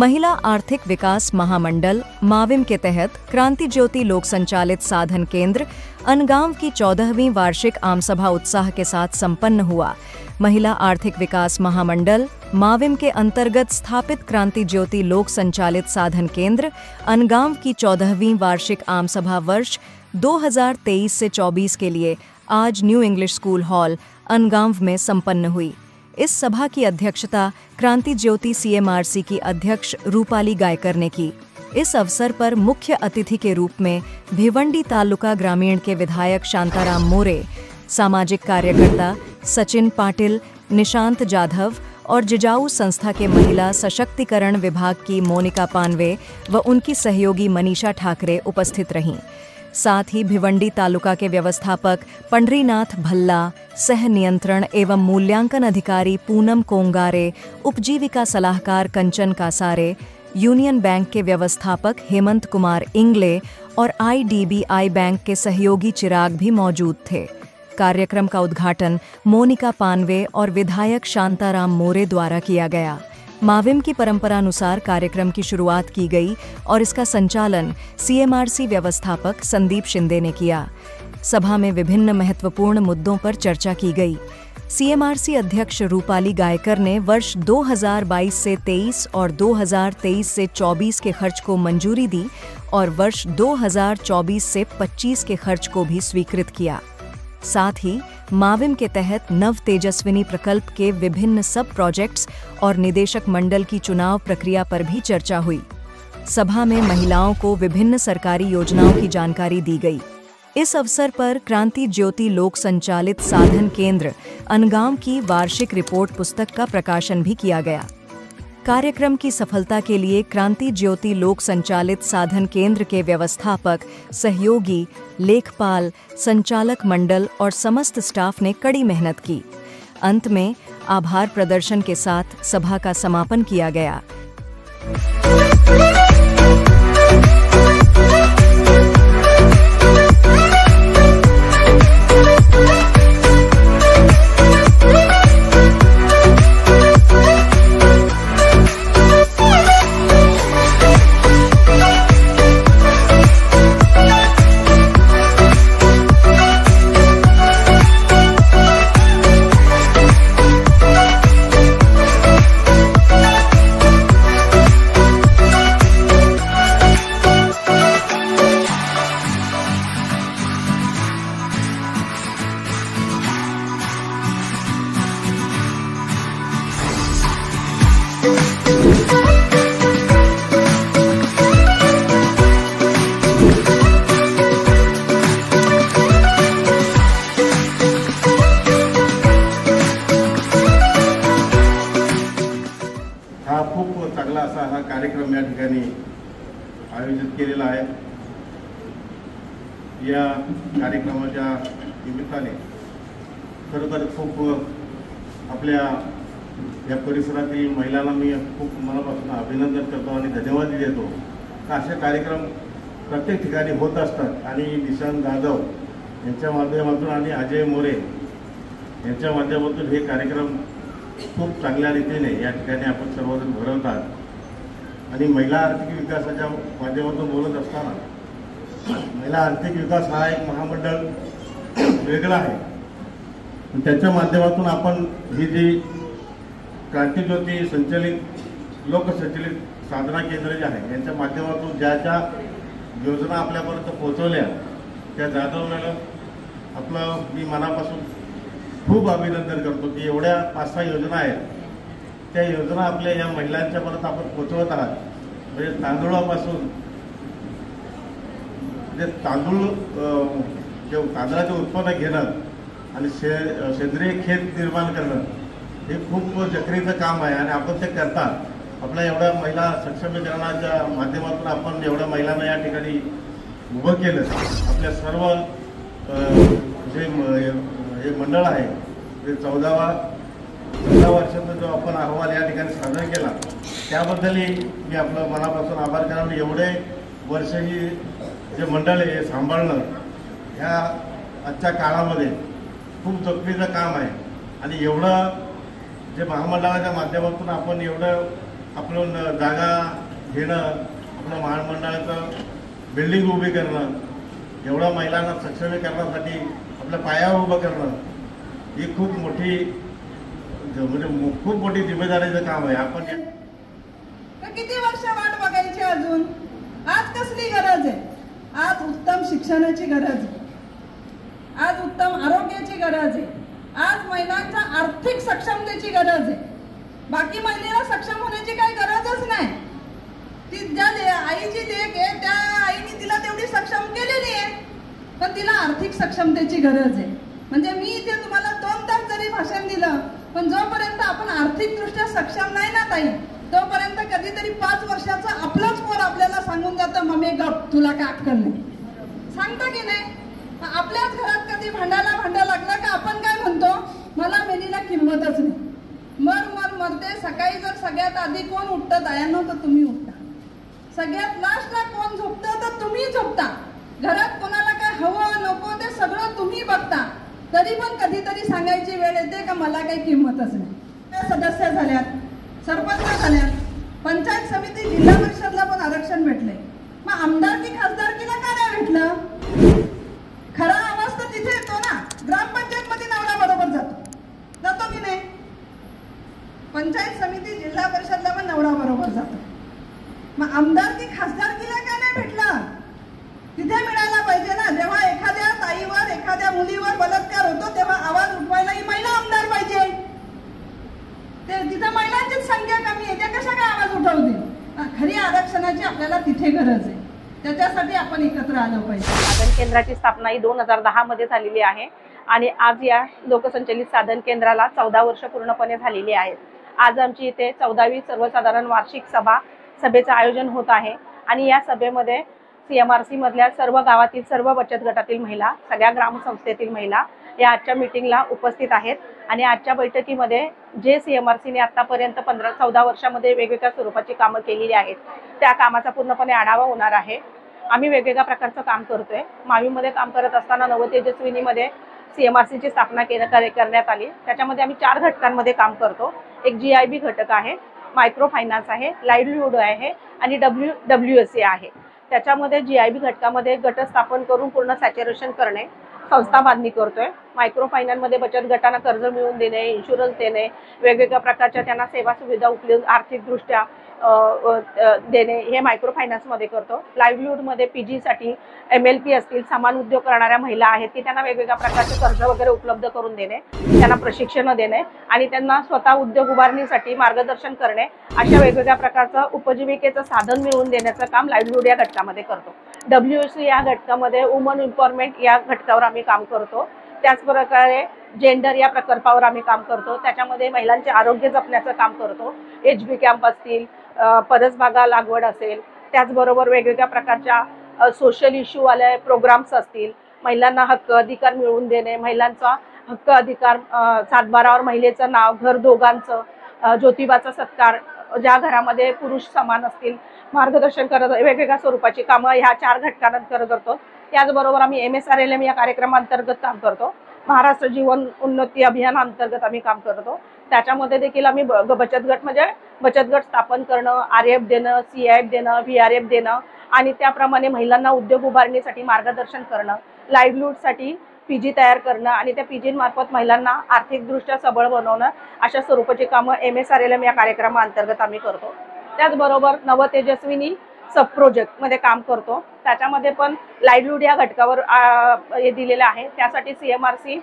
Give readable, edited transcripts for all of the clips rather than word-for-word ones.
महिला आर्थिक विकास महामंडल माविम के तहत क्रांति ज्योति लोक संचालित साधन केंद्र अनगांव की 14वीं वार्षिक आमसभा उत्साह के साथ संपन्न हुआ। महिला आर्थिक विकास महामंडल माविम के अंतर्गत स्थापित क्रांति ज्योति लोक संचालित साधन केंद्र अनगांव की 14वीं वार्षिक आमसभा वर्ष 2023 से 24 के लिए आज न्यू इंग्लिश स्कूल हॉल अनगांव में संपन्न हुई। इस सभा की अध्यक्षता क्रांति ज्योति CMRC की अध्यक्ष रूपाली गायकर ने की। इस अवसर पर मुख्य अतिथि के रूप में भिवंडी तालुका ग्रामीण के विधायक शांताराम मोरे, सामाजिक कार्यकर्ता सचिन पाटिल, निशांत जाधव और जिजाऊ संस्था के महिला सशक्तिकरण विभाग की मोनिका पानवे व उनकी सहयोगी मनीषा ठाकरे उपस्थित रहीं। साथ ही भिवंडी तालुका के व्यवस्थापक पंडरीनाथ भल्ला, सह नियंत्रण एवं मूल्यांकन अधिकारी पूनम कोंगारे, उपजीविका सलाहकार कंचन कासारे, यूनियन बैंक के व्यवस्थापक हेमंत कुमार इंगले और IDBI बैंक के सहयोगी चिराग भी मौजूद थे। कार्यक्रम का उद्घाटन मोनिका पानवे और विधायक शांताराम मोरे द्वारा किया गया। माविम की परंपरानुसार कार्यक्रम की शुरुआत की गई और इसका संचालन CMRC व्यवस्थापक संदीप शिंदे ने किया। सभा में विभिन्न महत्वपूर्ण मुद्दों पर चर्चा की गई। CMRC अध्यक्ष रूपाली गायकर ने वर्ष 2022 से 23 और 2023 से 24 के खर्च को मंजूरी दी और वर्ष 2024 से 25 के खर्च को भी स्वीकृत किया। साथ ही माविम के तहत नव तेजस्विनी प्रकल्प के विभिन्न सब प्रोजेक्ट्स और निदेशक मंडल की चुनाव प्रक्रिया पर भी चर्चा हुई। सभा में महिलाओं को विभिन्न सरकारी योजनाओं की जानकारी दी गई। इस अवसर पर क्रांति ज्योति लोक संचालित साधन केंद्र अनगांव की वार्षिक रिपोर्ट पुस्तक का प्रकाशन भी किया गया। कार्यक्रम की सफलता के लिए क्रांति ज्योति लोक संचालित साधन केंद्र के व्यवस्थापक, सहयोगी, लेखपाल, संचालक मंडल और समस्त स्टाफ ने कड़ी मेहनत की। अंत में आभार प्रदर्शन के साथ सभा का समापन किया गया। खूप चांगला असा हा कार्यक्रम या ठिकाणी आयोजित केलेला आहे। या कार्यक्रमाच्या निमित्ताने खरं तर खूप आपल्या या परिसरातील महिलांना मी खूप मनापासून अभिनंदन करतो आणि धन्यवाद देतो। असे कार्यक्रम प्रत्येक ठिकाणी होत असतात आणि निशांत जाधव यांच्या माध्यमातून आणि अजय मोरे यांच्या माध्यमातून हे कार्यक्रम खूप चांगल्या रीतीने या ठिकाणी आपण सर्वजण भरवतात। आणि महिला आर्थिक विकासाच्या माध्यमातून बोलत असताना महिला आर्थिक विकास हा एक महामंडळ वेगळा आहे। त्याच्या माध्यमातून आपण ही जी क्रांती ज्योती संचलित लोकसंचलित साधना केंद्र जे आहे यांच्या माध्यमातून ज्या ज्या योजना आपल्यापर्यंत पोहोचवल्या त्या जाधवला आपलं मी मनापासून खूप अभिनंदन करतो की एवढ्या 5-6 योजना आहेत त्या योजना आपल्या या महिलांच्यापर्यंत आपण पोहोचवत आहात। म्हणजे तांदूळापासून म्हणजे तांदळाचे उत्पन्न घेणं आणि सेंद्रिय खेत निर्माण करणं हे खूप जकरीचं काम आहे आणि आपण ते करतात। आपल्या एवढ्या महिला सक्षमीकरणाच्या माध्यमातून आपण एवढ्या महिलांना या ठिकाणी उभं केलं। आपल्या सर्व जे मंडळ आहे ते 14 वर्षाचा जो आपण अहवाल या ठिकाणी सादर केला त्याबद्दलही मी आपलं मनापासून आभार करतो। एवढे वर्ष ही जे मंडळ आहे सांभाळणं ह्या आजच्या काळामध्ये खूप जखमीचं काम आहे आणि एवढं जे महामंडळाच्या माध्यमातून आपण एवढं आपलं जागा घेणं, आपलं महामंडळाचं बिल्डिंग उभी करणं, एवढा महिलांना सक्षमीकरणासाठी आपल्या पायावर उभं करणं ही खूप मोठी खूप मोठी जिम्मेदारीचं काम आहे. आपण किती वर्ष वाट बघायची अजून? आज कसली गरज आहे? आज उत्तम शिक्षणाची गरज आहे, आज उत्तम आरोग्याची गरज आहे, आज महिलांच्या आर्थिक सक्षमतेची गरज आहे. बाकी महिलेला सक्षम होण्याची काही गरजच नाही. ती ज्या आईची लेक आहे त्या आईने तिला तेवढी सक्षम केलेली आहे, पण तिला आर्थिक सक्षमतेची गरज आहे. म्हणजे मी इथे तुम्हाला 2 तास जरी भाषण दिलं, पण जोपर्यंत आपण आर्थिकदृष्ट्या सक्षम नाही ना ताई, तोपर्यंत कधीतरी 5 वर्षाचं आपलंच पोर आपल्याला सांगून जातं, मम्मी गप, तुला काय अक्कल नाही. सांगता की नाही? आपल्याच घरात कधी भांडा लागला का आपण काय म्हणतो, मला मेलीला किंमतच नाही, मरते. सकाळी जर सगळ्यात आधी कोण उठतं तायांनो, तर तुम्ही उठता. सगळ्यात लास्टला कोण झोपतं, तर तुम्ही झोपता. घरात कोणाला काय हवं नको ते सगळं तुम्ही बघता. तरी पण कधीतरी सांगायची वेळ येते का मला काही किंमतच नाही. सदस्य झाल्यात, सरपंच झाल्यात, पंचायत समिती, जिल्हा परिषदला पण आरक्षण भेटले. मग आमदारकी खासदारकीला का नाही भेटलं? खरा आवाज तर तिथे येतो ना, ग्रामपंचायत मध्ये नवरा बरोबर जातो की नाही? पंचायत समिती, जिल्हा परिषदला पण नवरा बरोबर जातो. मग आमदारकी खासदारकीला का नाही भेटलं? तिथे मिळायला पाहिजे ना. जेव्हा एखाद्या ताईवर, एखाद्या मुलीवर बलात्कार होतो तेव्हा आवाज उठवायला ही महिला आमदार पाहिजे. तिथं महिलांचीच संख्या कमी आहे, त्या कशा काय आवाज उठवतील? खरी आरक्षणाची आपल्याला तिथे गरज आहे. त्याच्यासाठी आपण एकत्र आलो पाहिजे. साधन केंद्राची स्थापना ही 2010 मध्ये झालेली आहे आणि आज या लोकसंचलित साधन केंद्राला 14 वर्ष पूर्णपणे झालेली आहेत. आज आमची इथे 14वी सर्वसाधारण वार्षिक सभेचं आयोजन होत आहे आणि या सभेमध्ये CMRC मधल्या सर्व गावातील सर्व बचत गटातील महिला, सगळ्या ग्रामसंस्थेतील महिला या आजच्या मीटिंगला उपस्थित आहेत. आणि आजच्या बैठकीमध्ये जे CMRCने आतापर्यंत 14 वर्षामध्ये वेगवेगळ्या स्वरूपाची कामं केलेली आहेत त्या कामाचा पूर्णपणे आढावा होणार आहे. आम्ही वेगवेगळ्या प्रकारचं काम करतोय. मावीमध्ये काम करत असताना नवतेजस्विनीमध्ये CMRCची स्थापना करण्यात आली. त्याच्यामध्ये आम्ही 4 घटकांमध्ये काम करतो. एक GIB घटक आहे, मायक्रो फायनान्स आहे, लाईव्हलीहूड आहे आणि WSA आहे. त्याच्यामध्ये GIB घटकामध्ये गट स्थापन करून पूर्ण सॅच्युरेशन करणे, संस्था बांधणी करतोय. मायक्रो फायनान्समध्ये बचत गटांना कर्ज मिळवून देणे, इन्शुरन्स देणे, वेगवेगळ्या प्रकारच्या त्यांना सेवा सुविधा उपलब्ध आर्थिकदृष्ट्या देणे हे मायक्रो फायनान्समध्ये करतो. लाईव्हलीहूडमध्ये PG साठी MLP असतील, समान उद्योग करणाऱ्या महिला आहेत की त्यांना वेगवेगळ्या प्रकारचे कर्ज वगैरे उपलब्ध करून देणे, त्यांना प्रशिक्षण देणे आणि त्यांना स्वतः उद्योग उभारणीसाठी मार्गदर्शन करणे, अशा वेगवेगळ्या प्रकारचं उपजीविकेचं साधन मिळवून देण्याचं काम लाईव्हलीहूड या घटकामध्ये करतो. WSA या घटकामध्ये वुमन एम्पॉवरमेंट या घटकावर आम्ही काम करतो. त्याच प्रकारे जेंडर या प्रकल्पावर आम्ही काम करतो. त्याच्यामध्ये महिलांचे आरोग्य जपण्याचं काम करतो. HB कॅम्प असतील, परसबागा लागवड असेल, त्याचबरोबर वेगवेगळ्या प्रकारच्या सोशल इश्यू वाले प्रोग्राम्स असतील, महिलांना हक्क अधिकार मिळवून देणे, महिलांचा हक्क अधिकार 7/12वर महिलेचं नाव, घर दोघांचं, ज्योतिबाचा सत्कार, ज्या घरामध्ये पुरुष समान असतील, मार्गदर्शन करत वेगवेगळ्या स्वरूपाची कामं ह्या 4 घटकांना करतो. त्याचबरोबर आम्ही MSRLM या कार्यक्रमांतर्गत काम करतो. महाराष्ट्र जीवन उन्नती अभियानाअंतर्गत आम्ही काम करतो. त्याच्यामध्ये देखील आम्ही बचत गट म्हणजे बचत गट स्थापन करणं, RF देणं, CIF देणं, VRF देणं आणि त्याप्रमाणे महिलांना उद्योग उभारणीसाठी मार्गदर्शन करणं, लाईव्हलीहूडसाठी PG तयार करणं आणि त्या PG मार्फत महिलांना आर्थिकदृष्ट्या सबळ बनवणं, अशा स्वरूपाची कामं MSRLM या कार्यक्रमाअंतर्गत आम्ही करतो. त्याचबरोबर नवतेजस्विनी सब प्रोजेक्टमध्ये काम करतो. त्याच्यामध्ये पण लाईव्हलीहूड या घटकावर हे दिलेलं आहे. त्यासाठी CMRC,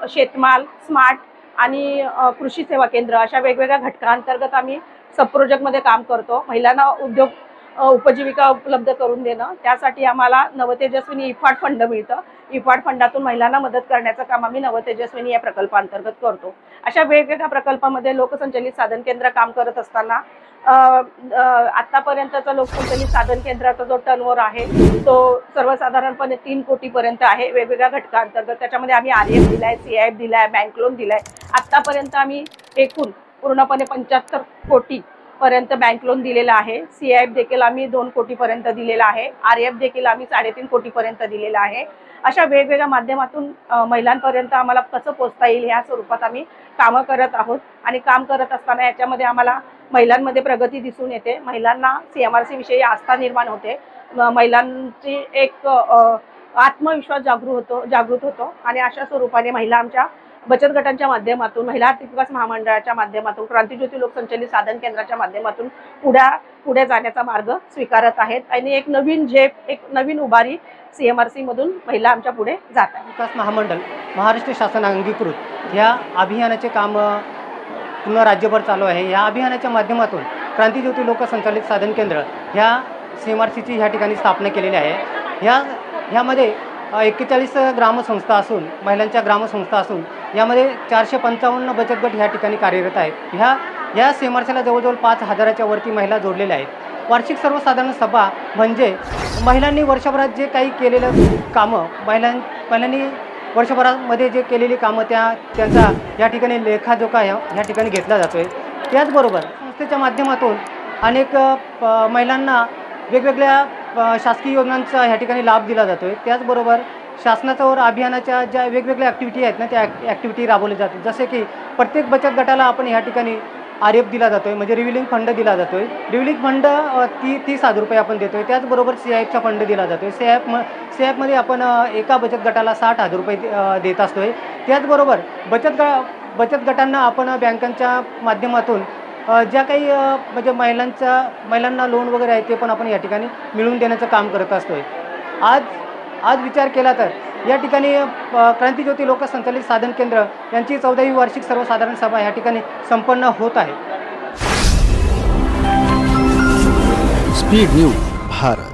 शेतमाल, स्मार्ट आणि कृषी सेवा केंद्र अशा वेगवेगळ्या घटकांतर्गत आम्ही सब प्रोजेक्टमध्ये काम करतो. महिलांना उद्योग उपजीविका उपलब्ध करून देणं, त्यासाठी आम्हाला नवतेजस्विनी इफाड फंड मिळतं. इफाड फंडातून महिलांना मदत करण्याचं काम आम्ही नवतेजस्विनी या प्रकल्पांतर्गत करतो. अशा वेगवेगळ्या प्रकल्पामध्ये लोकसंचलित साधन केंद्र काम करत असताना आतापर्यंतचा लोकसंचलित साधन केंद्राचा जो टर्नओव्हर आहे तो सर्वसाधारणपणे 3 कोटीपर्यंत आहे वेगवेगळ्या घटकांतर्गत. त्याच्यामध्ये आम्ही RF दिलाय, CIF दिलाय, बँक लोन दिलाय. आतापर्यंत आम्ही एकूण पूर्णपणे 75 कोटी पर्यंत बँक लोन दिलेला आहे. CIF देखील आम्ही 2 कोटीपर्यंत दिलेला आहे. RF देखील आम्ही 3.5 कोटीपर्यंत दिलेला आहे. अशा वेगवेगळ्या माध्यमातून महिलांपर्यंत आम्हाला कसं पोहोचता येईल या स्वरूपात आम्ही कामं करत आहोत. आणि काम करत असताना याच्यामध्ये आम्हाला महिलांमध्ये प्रगती दिसून येते, महिलांना CMRC विषयी आस्था निर्माण होते, महिलांची एक आत्मविश्वास जागृत होतो आणि अशा स्वरूपाने महिला आमच्या बचत गटांच्या माध्यमातून, महिला आर्थिक विकास महामंडळाच्या माध्यमातून, क्रांतीज्योती लोकसंचलित साधन केंद्राच्या माध्यमातून पुढे जाण्याचा मार्ग स्वीकारत आहेत आणि एक नवीन झेप, एक नवीन उभारी CMRC मधून महिला आमच्या पुढे जात आहेत. विकास महामंडळ महाराष्ट्र शासन अंगीकृत या अभियानाचे काम पूर्ण राज्यभर चालू आहे. या अभियानाच्या माध्यमातून क्रांतीज्योती लोकसंचालित साधन केंद्र ह्या CMRCची ह्या ठिकाणी स्थापना केलेली आहे. ह्यामध्ये 41 ग्रामसंस्था असून, महिलांच्या ग्रामसंस्था असून यामध्ये 455 बचत गट ह्या ठिकाणी कार्यरत आहेत. ह्या CMRCला जवळजवळ 5000च्या वरती महिला जोडलेल्या आहेत. वार्षिक सर्वसाधारण सभा म्हणजे महिलांनी वर्षभरात जे काही केलेलं कामं, महिलांनी वर्षभरामध्ये जे केलेली कामं त्यांचा या ठिकाणी लेखाजोखा ह्या ठिकाणी घेतला जातो आहे. त्याचबरोबर संस्थेच्या माध्यमातून अनेक महिलांना वेगवेगळ्या शासकीय योजनांचा ह्या ठिकाणी लाभ दिला जातो आहे. त्याचबरोबर शासनाच्यावर अभियानाच्या ज्या वेगवेगळ्या ॲक्टिव्हिटी आहेत ना, त्या ॲक्टिव्हिटी राबवल्या जातात. जसे की प्रत्येक बचत गटाला आपण ह्या ठिकाणी RF दिला जातो आहे, म्हणजे रिव्हिलिंग फंड दिला जातो आहे. रिव्हिलिंग फंड 30,000 रुपये आपण देतो आहे. त्याचबरोबर CIFचा फंड दिला जातो आहे. CIFमध्ये आपण एका बचत गटाला 60,000 रुपये देत असतो आहे. त्याचबरोबर बचत गटांना आपण बँकांच्या माध्यमातून ज्या काही म्हणजे महिलांना लोन वगैरे आहे ते पण आपण या ठिकाणी मिळवून देण्याचं काम करत असतो आहे. आज विचार केला तर या ठिकाणी क्रांतीज्योती लोकसंचालित साधन केंद्र यांची 14वी वार्षिक सर्वसाधारण सभा या ठिकाणी संपन्न होत आहे. Speed news Bharat.